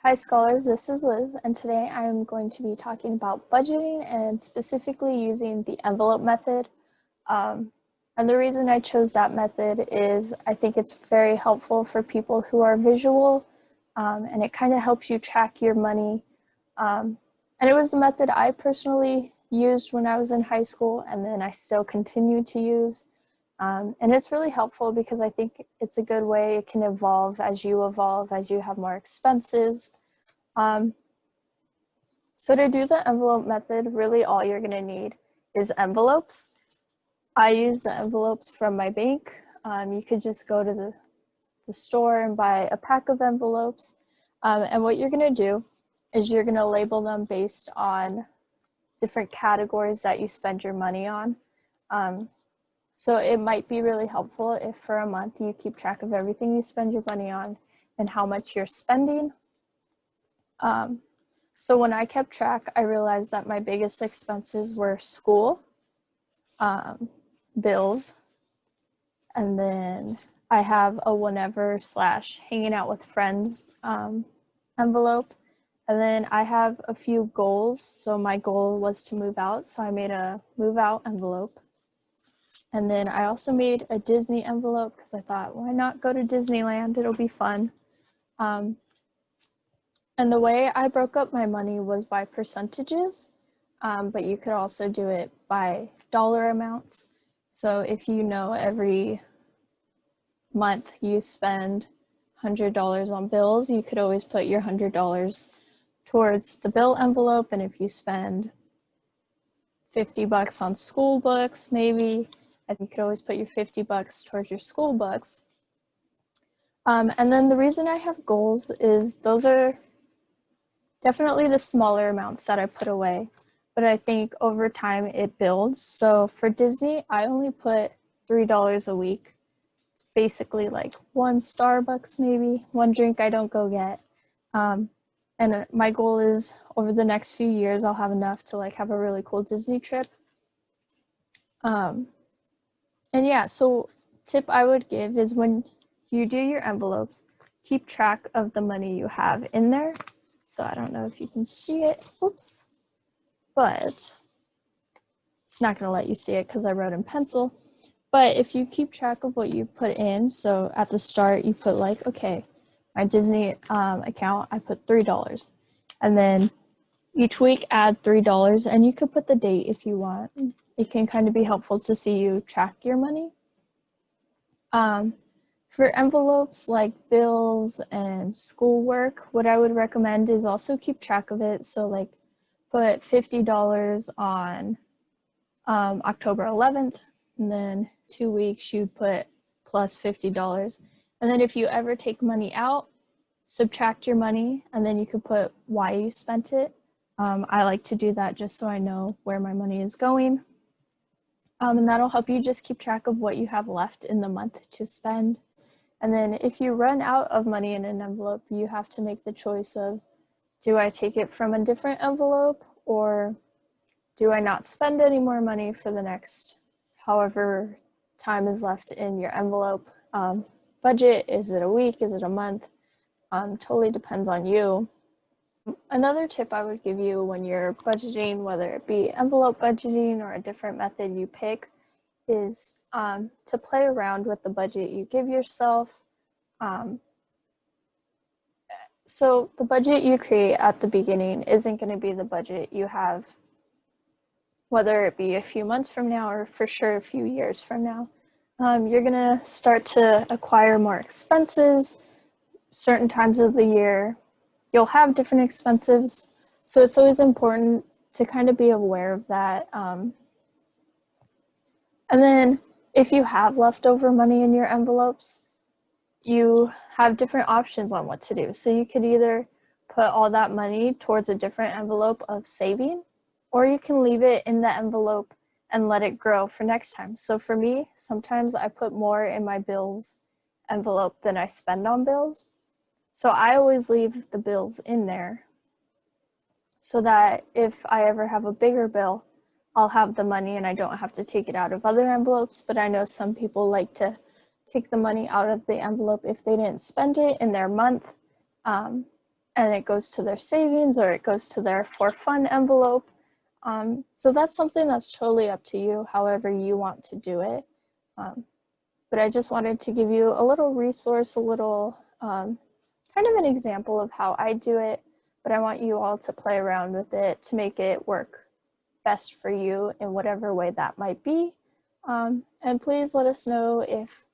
Hi scholars, this is Liz, and today I am going to be talking about budgeting and specifically using the envelope method. And the reason I chose that method is I think it's very helpful for people who are visual, and it kind of helps you track your money. And it was the method I personally used when I was in high school, and then I still continue to use. And it's really helpful because I think it's a good way. It can evolve, as you have more expenses. So to do the envelope method, really all you're going to need is envelopes. I use the envelopes from my bank. You could just go to the store and buy a pack of envelopes. And what you're going to do is you're going to label them based on different categories that you spend your money on. So it might be really helpful if for a month you keep track of everything you spend your money on and how much you're spending. So when I kept track, I realized that my biggest expenses were school, bills, and then I have a whenever / hanging out with friends envelope. And then I have a few goals. So my goal was to move out, so I made a move out envelope. And then I also made a Disney envelope because I thought, why not go to Disneyland? It'll be fun. And the way I broke up my money was by percentages, but you could also do it by dollar amounts. So if you know every month you spend $100 on bills, you could always put your $100 towards the bill envelope. And if you spend $50 on school books, maybe, and you could always put your $50 towards your school books. And then the reason I have goals is those are definitely the smaller amounts that I put away, but I think over time it builds. So for Disney, I only put $3 a week. It's basically like one Starbucks, maybe one drink I don't go get. And my goal is over the next few years, I'll have enough to like have a really cool Disney trip. And yeah, so tip I would give is when you do your envelopes, keep track of the money you have in there. So I don't know if you can see it, oops, but it's not gonna let you see it because I wrote in pencil. But if you keep track of what you put in, so at the start you put like, okay, my Disney account, I put $3. And then each week add $3, and you could put the date if you want. It can kind of be helpful to see you track your money. For envelopes like bills and schoolwork, what I would recommend is also keep track of it. So like put $50 on October 11th, and then 2 weeks you'd put plus $50. And then if you ever take money out, subtract your money, and then you could put why you spent it. I like to do that just so I know where my money is going. And that'll help you just keep track of what you have left in the month to spend. And then if you run out of money in an envelope, you have to make the choice of, do I take it from a different envelope, or do I not spend any more money for the next however time is left in your envelope? Budget, is it a week, is it a month? Totally depends on you. Another tip I would give you when you're budgeting, whether it be envelope budgeting or a different method you pick, is to play around with the budget you give yourself. So the budget you create at the beginning isn't going to be the budget you have, whether it be a few months from now or for sure a few years from now. You're going to start to acquire more expenses. Certain times of the year, you'll have different expenses. So it's always important to kind of be aware of that. And then if you have leftover money in your envelopes, you have different options on what to do. So you could either put all that money towards a different envelope of saving, or you can leave it in the envelope and let it grow for next time. So for me, sometimes I put more in my bills envelope than I spend on bills. So I always leave the bills in there so that if I ever have a bigger bill, I'll have the money and I don't have to take it out of other envelopes. But I know some people like to take the money out of the envelope if they didn't spend it in their month. and it goes to their savings or it goes to their for fun envelope. So that's something that's totally up to you, however you want to do it. But I just wanted to give you a little resource, a little kind of an example of how I do it, but I want you all to play around with it to make it work best for you in whatever way that might be. And please let us know if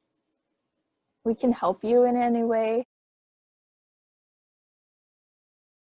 we can help you in any way.